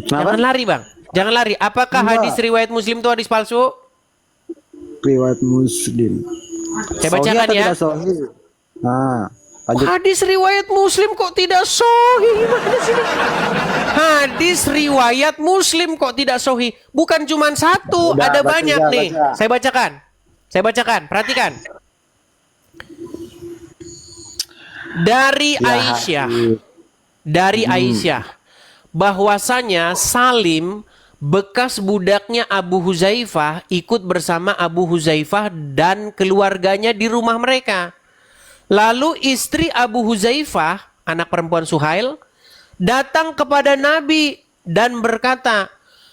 Jangan lari bang, jangan lari. Apakah hadis riwayat Muslim itu hadis palsu? Riwayat Muslim. Saya bacakan ya. Nah, lanjut. Hadis riwayat Muslim kok tidak sahih? Gimana sih? Hadis riwayat Muslim kok tidak sahih? Bukan cuma satu, Udah, ada baca, banyak baca. nih. Saya bacakan. Saya bacakan, perhatikan. Dari Aisyah. Dari Aisyah. Bahwasanya Salim bekas budaknya Abu Huzaifah ikut bersama Abu Huzaifah dan keluarganya di rumah mereka. Lalu istri Abu Huzaifah, anak perempuan Suhail, datang kepada Nabi dan berkata,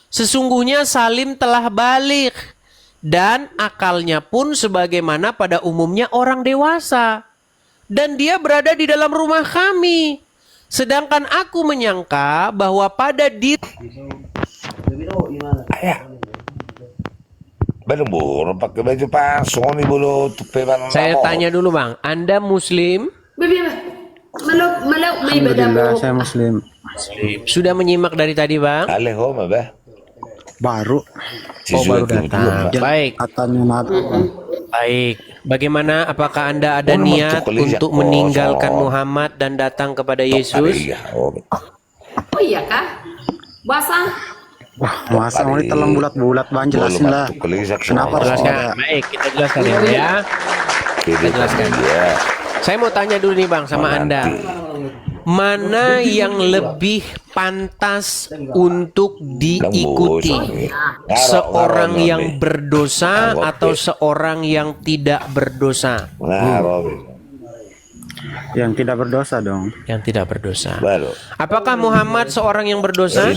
sesungguhnya Salim telah balik dan akalnya pun sebagaimana pada umumnya orang dewasa. Dan dia berada di dalam rumah kami. Sedangkan aku menyangka bahwa pada diri... Belum bro, pakai baju palsu nih bro. Saya tanya dulu bang, Anda Muslim? Alhamdulillah saya Muslim. Sudah menyimak dari tadi bang? Alehoma bah. Baru. Oh baru datang. Baik. Katanya Nabi. Baik. Bagaimana? Apakah Anda ada niat untuk meninggalkan Muhammad dan datang kepada Yesus? Oh iya kah? Basah. Wah, masa mau ditelan bulat-bulat bang, jelasin lah. Kenapa harus Jelaskan. ada? Baik, kita jelaskan ya. Kita jelaskan. Saya mau tanya dulu nih bang sama Anda. Mana yang lebih pantas untuk diikuti? Seorang yang berdosa atau seorang yang tidak berdosa? Yang tidak berdosa dong. Yang tidak berdosa. Apakah Muhammad seorang yang berdosa?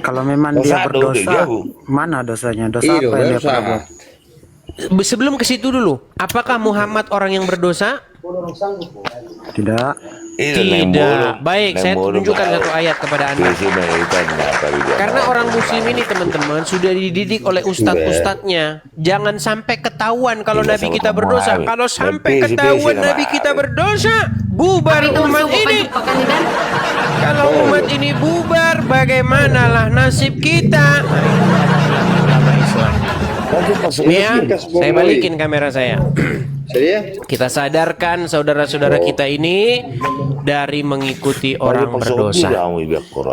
Kalau memang dia berdosa, mana dosanya? Dosa apa yang dia pernah buat? Sebelum ke situ dulu, apakah Muhammad orang yang berdosa? Tidak. Tidak. Baik, saya tunjukkan satu ayat kepada Anda. Karena orang Muslim ini teman-teman sudah dididik oleh ustadz-ustadznya. Jangan sampai ketahuan kalau Nabi kita berdosa. Kalau sampai ketahuan Nabi kita berdosa, bubar umat ini. Kalau umat ini bubar, bagaimanalah nasib kita? Ya, saya balikin kamera saya. Kita sadarkan saudara-saudara kita ini dari mengikuti orang berdosa.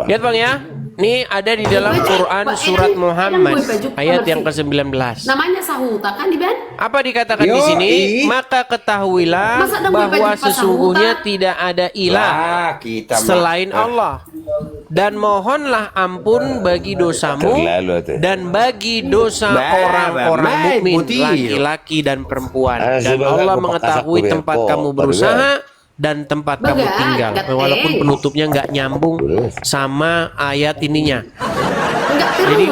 Lihat bang ya, ini ada di dalam Quran surat Muhammad ayat yang ke-19. Namanya sahuta kan di Ben? Apa dikatakan di sini? Maka ketahuilah bahwa sesungguhnya tidak ada ilah selain Allah. Dan mohonlah ampun bagi dosamu dan bagi dosa orang-orang mukmin laki-laki dan perempuan. Dan Allah mengetahui tempat kamu berusaha dan tempat kamu tinggal. Walaupun penutupnya nggak nyambung sama ayat ininya. Jadi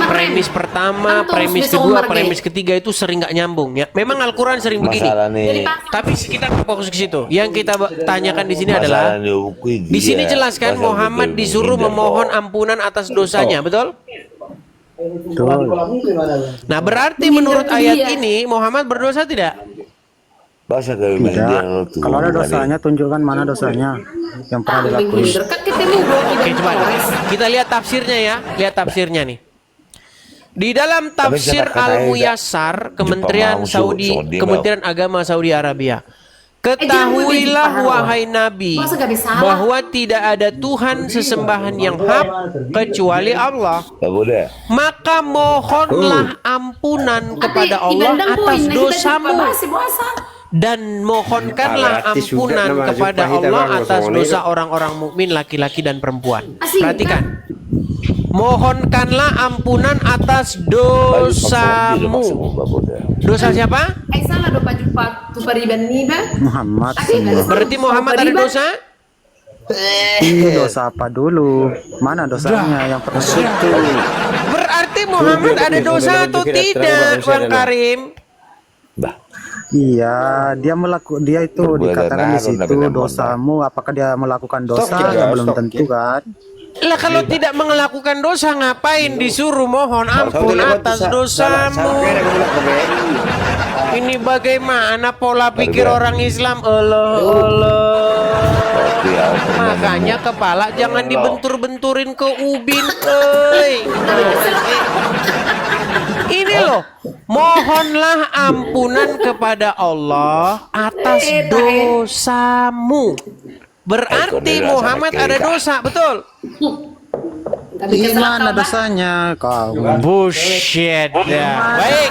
premis pertama, premis kedua, premis ketiga itu sering nggak nyambung ya. Memang Al-Quran sering begini. Tapi kita fokus ke situ. Yang kita tanyakan di sini adalah di sini jelaskan Muhammad disuruh memohon ampunan atas dosanya, betul? Nah, berarti menurut ayat ini Muhammad berdosa tidak? Tidak. Kalau ada dosanya, tunjukkan mana dosanya yang pernah dilakukan. Oke, coba kita lihat tafsirnya ya. Lihat tafsirnya nih. Di dalam tafsir Al-Muyassar, Kementerian Agama Saudi Arabia. Ketahuilah wahai Nabi bahwa tidak ada Tuhan sesembahan yang hak kecuali Allah. Maka mohonlah ampunan kepada Allah atas dosamu. Dan mohonkanlah ampunan kepada Allah atas dosa orang-orang mukmin laki-laki dan perempuan. Perhatikan. Mohonkanlah ampunan atas dosamu. Dosa siapa? Muhammad. Berarti Muhammad ada dosa? Ini dosa apa dulu? Mana dosanya yang pernah itu? Berarti Muhammad ada dosa atau tidak, Bang Karim? Iya, dia itu dikatakan di situ dosamu. Apakah dia melakukan dosa? Ya, belum tentu kan. Lah kalau tidak melakukan dosa ngapain disuruh mohon ampun atas dosamu? Ini bagaimana pola pikir orang Islam? Allah. Makanya kepala jangan dibentur-benturin ke ubin, Ini loh, mohonlah ampunan kepada Allah atas dosamu. Berarti Muhammad ada dosa, betul? Gimana dosanya kau? Bullshit ya. Baik.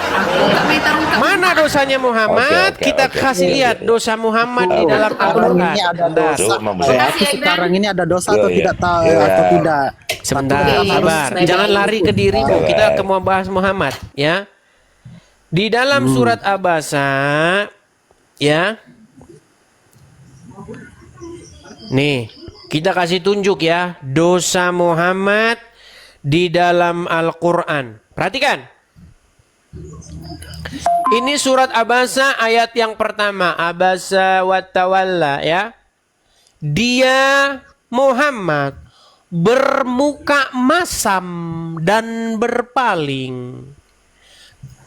Mana dosanya Muhammad? Kita kasih lihat dosa Muhammad di dalam Al-Quran. Ini ada dosa. Aku sekarang ini ada dosa atau tidak tahu atau tidak? Sebentar, sabar. Jangan lari ke dirimu. Kita mau bahas Muhammad, ya. Di dalam surat Abasa, ya. Nih, kita kasih tunjuk ya dosa Muhammad di dalam Al-Quran. Perhatikan. Ini surat Abasa ayat yang pertama. Abasa wa tawalla, ya. Dia Muhammad bermuka masam dan berpaling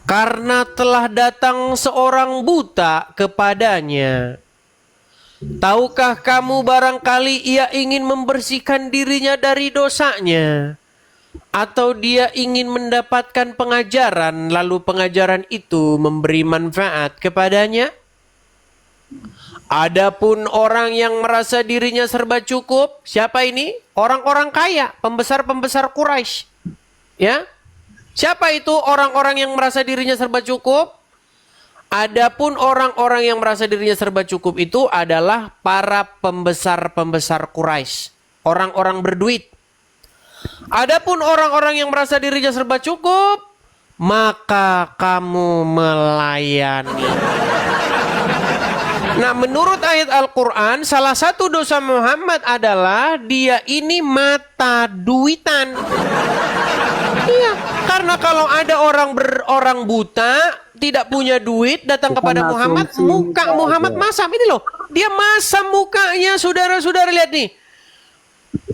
karena telah datang seorang buta kepadanya. Tahukah kamu barangkali ia ingin membersihkan dirinya dari dosanya, atau dia ingin mendapatkan pengajaran lalu pengajaran itu memberi manfaat kepadanya? Adapun orang yang merasa dirinya serba cukup, siapa ini? Orang-orang kaya, pembesar-pembesar Quraisy. Ya? Siapa itu orang-orang yang merasa dirinya serba cukup? Adapun orang-orang yang merasa dirinya serba cukup itu adalah para pembesar-pembesar Quraisy, orang-orang berduit. Adapun orang-orang yang merasa dirinya serba cukup, maka kamu melayani. Nah, menurut ayat Al-Quran, salah satu dosa Muhammad adalah dia ini mata duitan. Iya, karena kalau ada orang buta, tidak punya duit, datang kepada Muhammad, muka Muhammad masam. Ini loh, dia masam mukanya, saudara-saudara, lihat nih.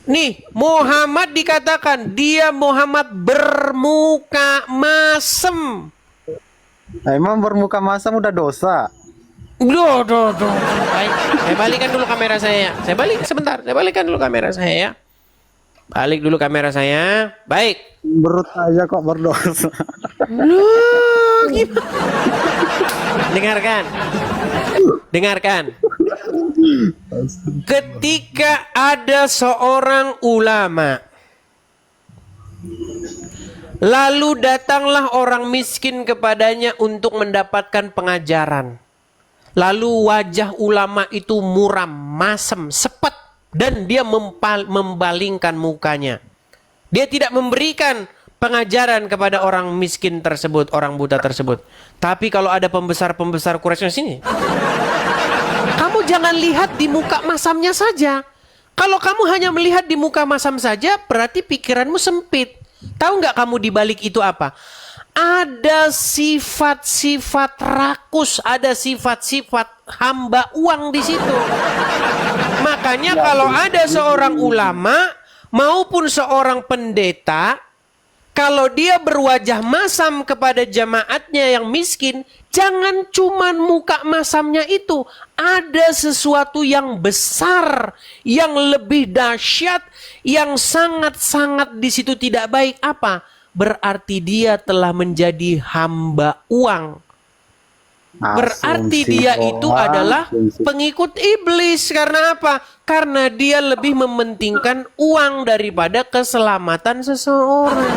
Nih, Muhammad dikatakan, dia Muhammad bermuka masam. Emang bermuka masam udah dosa? Duh. Baik, saya balikan dulu kamera saya. Saya balikan dulu kamera saya ya. Balik dulu kamera saya. Baik. Berut aja kok berdosa. Loh, gimana? Dengarkan. Ketika ada seorang ulama, lalu datanglah orang miskin kepadanya untuk mendapatkan pengajaran. Lalu wajah ulama itu muram, masem, sepet, dan dia membalingkan mukanya. Dia tidak memberikan pengajaran kepada orang miskin tersebut, orang buta tersebut. Tapi kalau ada pembesar-pembesar Quraisy di sini, kamu jangan lihat di muka masamnya saja. Kalau kamu hanya melihat di muka masam saja, berarti pikiranmu sempit. Tahu nggak kamu di balik itu apa? Ada sifat-sifat rakus, ada sifat-sifat hamba uang di situ. Makanya kalau ada seorang ulama maupun seorang pendeta, kalau dia berwajah masam kepada jamaatnya yang miskin, jangan cuman muka masamnya itu, ada sesuatu yang besar, yang lebih dahsyat, yang sangat-sangat di situ tidak baik. Apa? Berarti dia telah menjadi hamba uang. Berarti dia itu adalah pengikut iblis. Karena apa? Karena dia lebih mementingkan uang daripada keselamatan seseorang.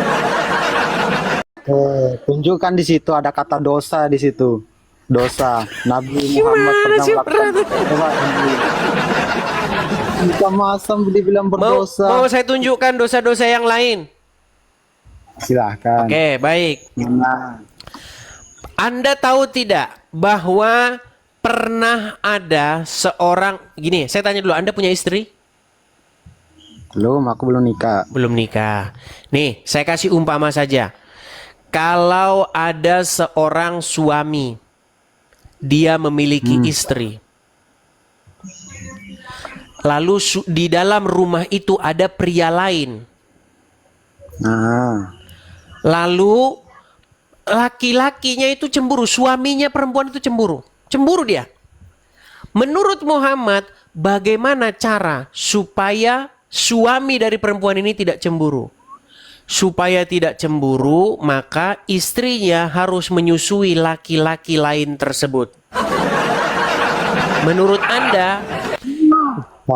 Tunjukkan di situ ada kata dosa di situ. Dosa. Nabi Muhammad pernah melakukan dosa. Jika masam dibilang berdosa. Mau saya tunjukkan dosa-dosa yang lain? Silahkan. Oke, baik. Nah. Anda tahu tidak bahwa pernah ada seorang, gini, saya tanya dulu, Anda punya istri? Belum, aku belum nikah. Belum nikah. Nih, saya kasih umpama saja. Kalau ada seorang suami, dia memiliki istri. Lalu di dalam rumah itu ada pria lain. Nah. Lalu laki-lakinya itu cemburu, suaminya perempuan itu cemburu. Cemburu dia. Menurut Muhammad, bagaimana cara supaya suami dari perempuan ini tidak cemburu? Supaya tidak cemburu, maka istrinya harus menyusui laki-laki lain tersebut. Menurut Anda,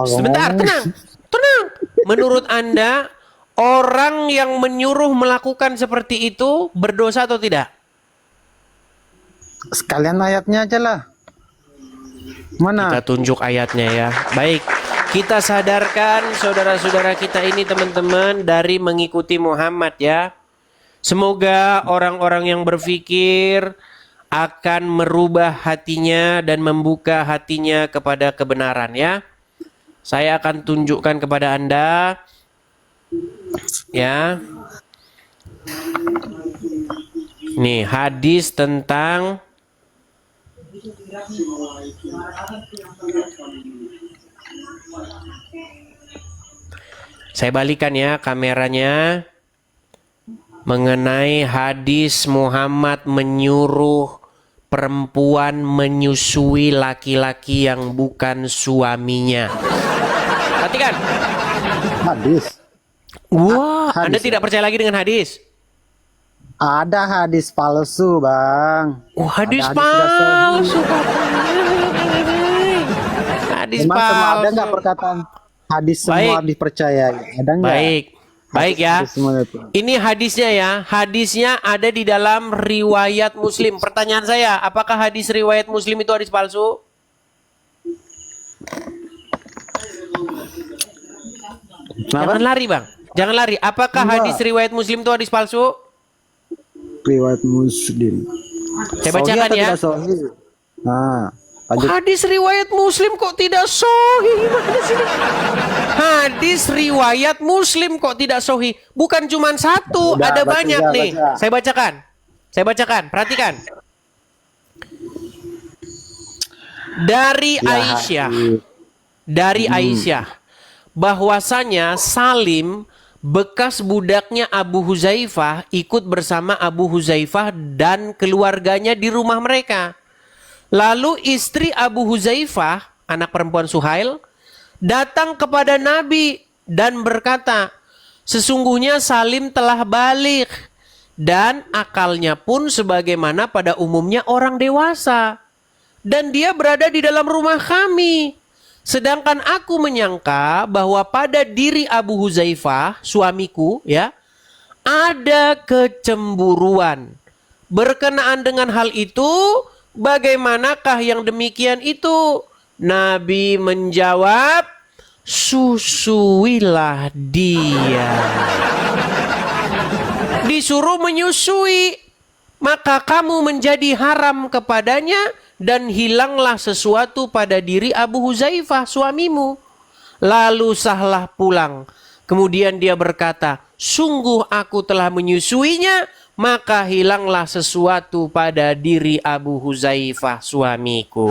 sebentar, tenang. Menurut Anda, orang yang menyuruh melakukan seperti itu berdosa atau tidak? Sekalian ayatnya aja lah. Mana? Kita tunjuk ayatnya ya. Baik, kita sadarkan saudara-saudara kita ini teman-teman dari mengikuti Muhammad ya. Semoga orang-orang yang berpikir akan merubah hatinya dan membuka hatinya kepada kebenaran ya. Saya akan tunjukkan kepada Anda ya. Nih hadis tentang saya balikan ya kameranya mengenai hadis Muhammad menyuruh perempuan menyusui laki-laki yang bukan suaminya. Perhatikan. Hadis. Wah, Hadis. Anda tidak percaya lagi dengan hadis? Ada hadis palsu, Bang. Oh, hadis Ada palsu. Hadis Memang semua ada palsu. nggak perkataan hadis semua Baik. dipercaya? Ada nggak? Baik ya. Hadis semua itu. Ini hadisnya ya. Hadisnya ada di dalam riwayat Muslim. Pertanyaan saya, apakah hadis riwayat Muslim itu hadis palsu? Kenapa? Jangan lari, Bang. Jangan lari. Apakah Enggak. hadis riwayat Muslim itu hadis palsu? Riwayat Muslim. Saya bacakan Sahih atau ya. tidak sahih? Nah, lanjut. Hadis riwayat Muslim kok tidak sahih? Gimana sih? Hadis riwayat Muslim kok tidak sahih? Bukan cuma satu, Udah, ada baca, banyak udah, nih. baca. Saya bacakan. Perhatikan. Dari Ya, Aisyah. Dari Aisyah. Bahwasanya Salim bekas budaknya Abu Huzaifah ikut bersama Abu Huzaifah dan keluarganya di rumah mereka. Lalu istri Abu Huzaifah, anak perempuan Suhail, datang kepada Nabi dan berkata, sesungguhnya Salim telah balik dan akalnya pun sebagaimana pada umumnya orang dewasa. Dan dia berada di dalam rumah kami. Sedangkan aku menyangka bahwa pada diri Abu Huzaifah, suamiku, ya, ada kecemburuan. Berkenaan dengan hal itu, bagaimanakah yang demikian itu? Nabi menjawab, susuilah dia. Disuruh menyusui, maka kamu menjadi haram kepadanya dan hilanglah sesuatu pada diri Abu Huzaifah suamimu. Lalu sahlah pulang. Kemudian dia berkata, sungguh aku telah menyusuinya, maka hilanglah sesuatu pada diri Abu Huzaifah suamiku.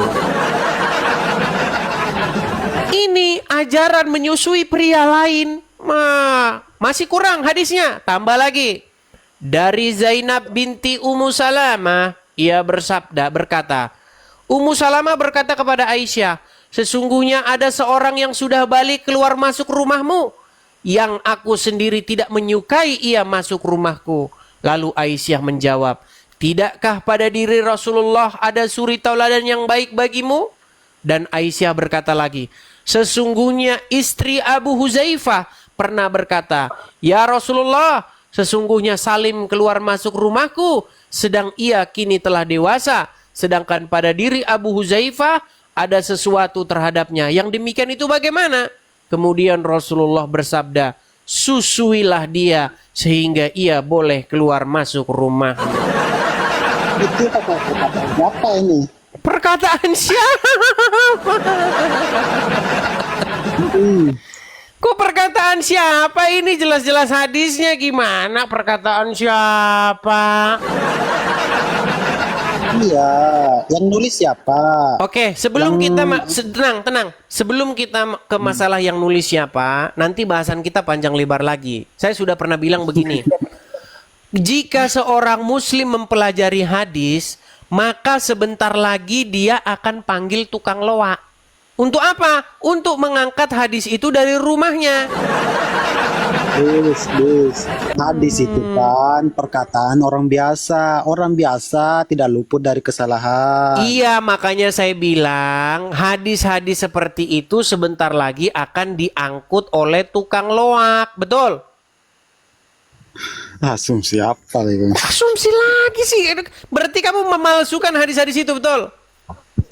Ini ajaran menyusui pria lain. Masih kurang hadisnya. Tambah lagi. Dari Zainab binti Ummu Salamah, ia berkata, Ummu Salamah berkata kepada Aisyah, sesungguhnya ada seorang yang sudah balik keluar masuk rumahmu, yang aku sendiri tidak menyukai ia masuk rumahku. Lalu Aisyah menjawab, tidakkah pada diri Rasulullah ada suri tauladan yang baik bagimu? Dan Aisyah berkata lagi, sesungguhnya istri Abu Huzaifah pernah berkata, ya Rasulullah, sesungguhnya Salim keluar masuk rumahku, sedang ia kini telah dewasa. Sedangkan pada diri Abu Huzaifah ada sesuatu terhadapnya. Yang demikian itu bagaimana? Kemudian Rasulullah bersabda, susuilah dia sehingga ia boleh keluar masuk rumah. Itu apa ini? Perkataan siapa? Kok perkataan siapa ini? Jelas-jelas hadisnya gimana? Perkataan siapa? Iya, yang nulis siapa? Oke, sebelum kita tenang. Sebelum kita ke masalah yang nulis siapa, nanti bahasan kita panjang lebar lagi. Saya sudah pernah bilang begini. Jika seorang muslim mempelajari hadis, maka sebentar lagi dia akan panggil tukang loak. Untuk apa? Untuk mengangkat hadis itu dari rumahnya. Bis. Hadis itu kan perkataan orang biasa. Orang biasa tidak luput dari kesalahan. Iya, makanya saya bilang hadis-hadis seperti itu sebentar lagi akan diangkut oleh tukang loak. Betul? Asumsi apa itu? Asumsi lagi sih. Berarti kamu memalsukan hadis-hadis itu, betul?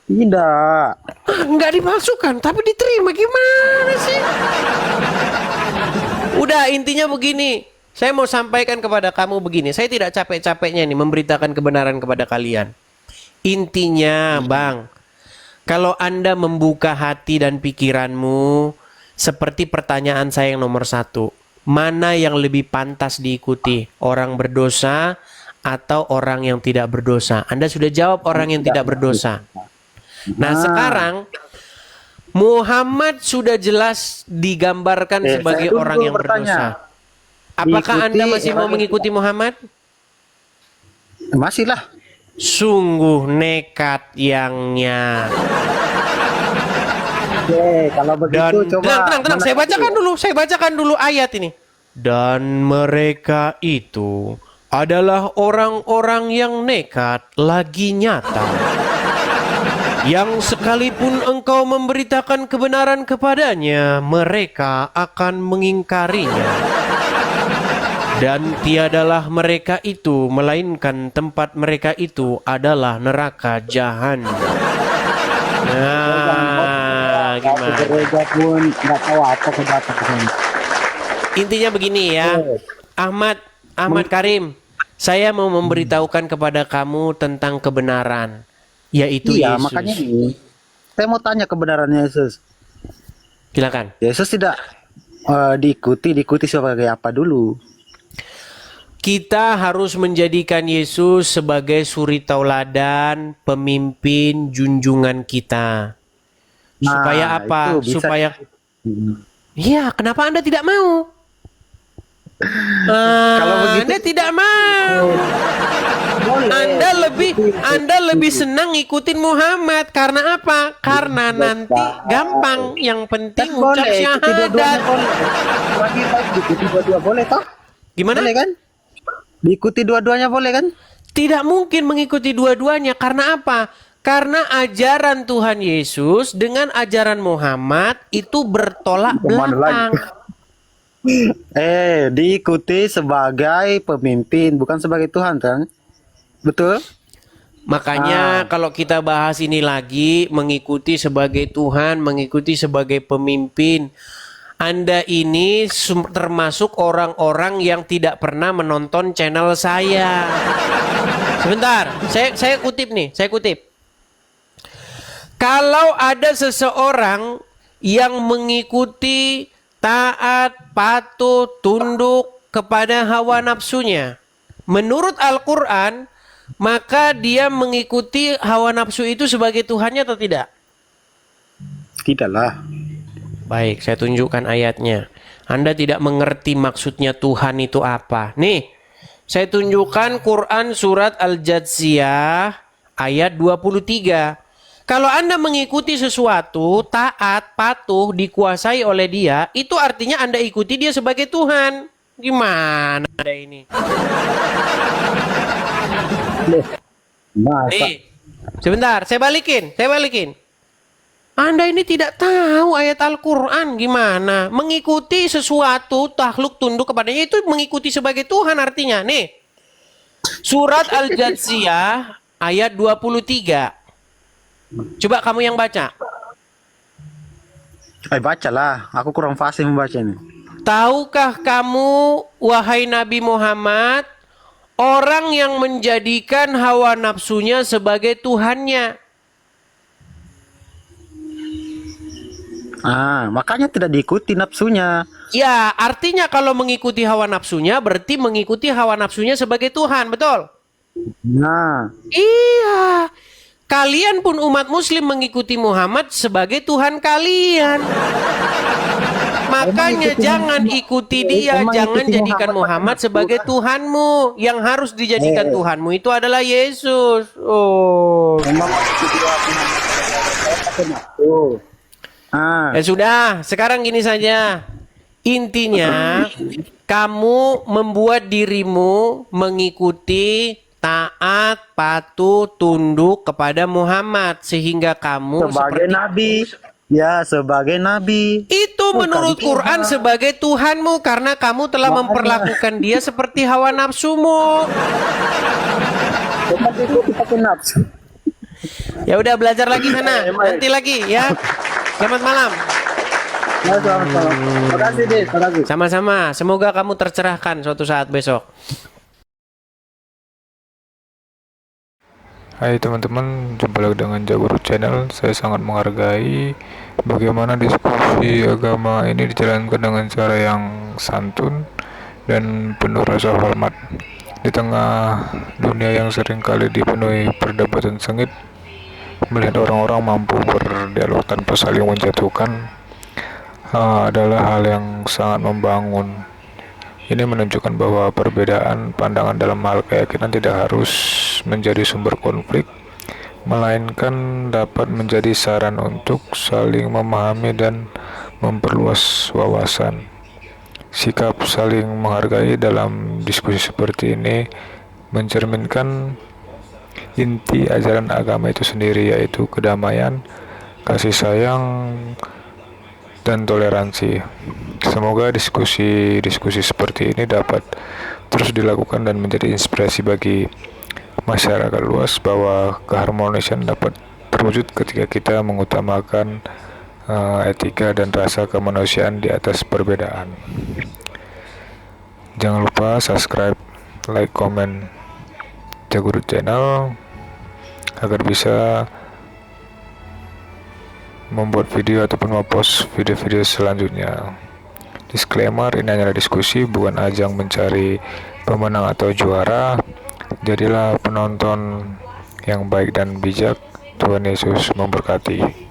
Tidak. Nggak dipalsukan, tapi diterima. Gimana sih? Udah, intinya begini. Saya mau sampaikan kepada kamu begini. Saya tidak capek-capeknya nih memberitakan kebenaran kepada kalian. Intinya, Bang, kalau Anda membuka hati dan pikiranmu, seperti pertanyaan saya yang nomor 1. Mana yang lebih pantas diikuti? Orang berdosa atau orang yang tidak berdosa? Anda sudah jawab orang yang tidak berdosa. Nah, sekarang Muhammad sudah jelas digambarkan sebagai orang yang berdosa. Apakah Anda masih mau mengikuti Muhammad? Masih lah. Sungguh nekat yangnya. Oke, kalau begitu coba. Tenang. Saya bacakan dulu ayat ini. Dan mereka itu adalah orang-orang yang nekat lagi nyata. Yang sekalipun engkau memberitakan kebenaran kepadanya, mereka akan mengingkarinya. Dan tiadalah mereka itu, melainkan tempat mereka itu adalah neraka jahanam. Nah, gimana? Gereja pun nggak tahu apa kedatangan. Intinya begini ya, Ahmad Karim, saya mau memberitahukan kepada kamu tentang kebenaran. Yaitu Yesus. Makanya ini saya mau tanya kebenarannya Yesus. Silakan. Yesus tidak diikuti sebagai apa dulu? Kita harus menjadikan Yesus sebagai suri tauladan, pemimpin junjungan kita. Supaya apa? Supaya iya, kenapa Anda tidak mau? Kalau begitu Anda tidak mau. Anda lebih senang ngikutin Muhammad karena apa? Karena nanti gampang. Yang penting ucap syahadat. Lagi baik diikuti dua-dua boleh toh? Gimana? Boleh kan? Diikuti dua-duanya boleh kan? Tidak mungkin mengikuti dua-duanya. Karena apa? Karena ajaran Tuhan Yesus dengan ajaran Muhammad itu bertolak belakang. Diikuti sebagai pemimpin, bukan sebagai Tuhan, kan? Betul? Makanya kalau kita bahas ini lagi, mengikuti sebagai Tuhan, mengikuti sebagai pemimpin. Anda ini termasuk orang-orang yang tidak pernah menonton channel saya. Sebentar, saya kutip nih, saya kutip. Kalau ada seseorang yang mengikuti taat, patuh, tunduk kepada hawa nafsunya, menurut Al-Quran, maka dia mengikuti hawa nafsu itu sebagai Tuhannya atau tidak? Tidaklah. Baik, saya tunjukkan ayatnya. Anda tidak mengerti maksudnya Tuhan itu apa. Nih, saya tunjukkan Quran surat Al-Jathiyah ayat 23. Kalau Anda mengikuti sesuatu, taat, patuh, dikuasai oleh dia, itu artinya Anda ikuti dia sebagai Tuhan. Gimana Anda ini? Nih, sebentar, saya balikin. Anda ini tidak tahu ayat Al-Quran gimana. Mengikuti sesuatu, takluk tunduk kepadanya, itu mengikuti sebagai Tuhan artinya. Nih, surat Al-Jathiyah ayat 23. Coba kamu yang baca. Bacalah, aku kurang fasih membaca ini. Tahukah kamu, wahai Nabi Muhammad, orang yang menjadikan hawa nafsunya sebagai Tuhannya? Makanya tidak diikuti nafsunya. Ya, artinya kalau mengikuti hawa nafsunya berarti mengikuti hawa nafsunya sebagai Tuhan, betul? Nah, iya. Kalian pun umat muslim mengikuti Muhammad sebagai Tuhan kalian. Makanya jangan ikuti dia, jangan jadikan Muhammad sebagai Tuhanmu. Yang harus dijadikan Tuhanmu itu adalah Yesus. Oh. Ya sudah, sekarang gini saja. Intinya, kamu membuat dirimu mengikuti, taat, patuh, tunduk kepada Muhammad sehingga kamu sebagai nabi. Ya, sebagai nabi. Itu Bukan menurut Quran Tuhan. sebagai Tuhanmu karena kamu telah memperlakukan dia seperti hawa nafsumu. Bukan itu pakai nafsu. Ya udah belajar lagi sana, nanti lagi ya. Selamat malam. Ya, selamat. Makasih deh, makasih. Sama-sama. Semoga kamu tercerahkan suatu saat besok. Hai teman-teman, jumpa lagi dengan Jagur Channel. Saya sangat menghargai bagaimana diskusi agama ini dijalankan dengan cara yang santun dan penuh rasa hormat. Di tengah dunia yang seringkali dipenuhi perdebatan sengit, melihat orang-orang mampu berdialog tanpa saling menjatuhkan adalah hal yang sangat membangun. Ini menunjukkan bahwa perbedaan pandangan dalam hal keyakinan tidak harus menjadi sumber konflik, melainkan dapat menjadi saran untuk saling memahami dan memperluas wawasan. Sikap saling menghargai dalam diskusi seperti ini mencerminkan inti ajaran agama itu sendiri, yaitu kedamaian, kasih sayang, dan toleransi. Semoga diskusi seperti ini dapat terus dilakukan dan menjadi inspirasi bagi masyarakat luas bahwa keharmonisan dapat terwujud ketika kita mengutamakan etika dan rasa kemanusiaan di atas perbedaan. Jangan lupa subscribe, like, komen Jagur Channel agar bisa membuat video ataupun mempost video-video selanjutnya. Disclaimer, ini hanyalah diskusi, bukan ajang mencari pemenang atau juara. Jadilah penonton yang baik dan bijak. Tuhan Yesus memberkati.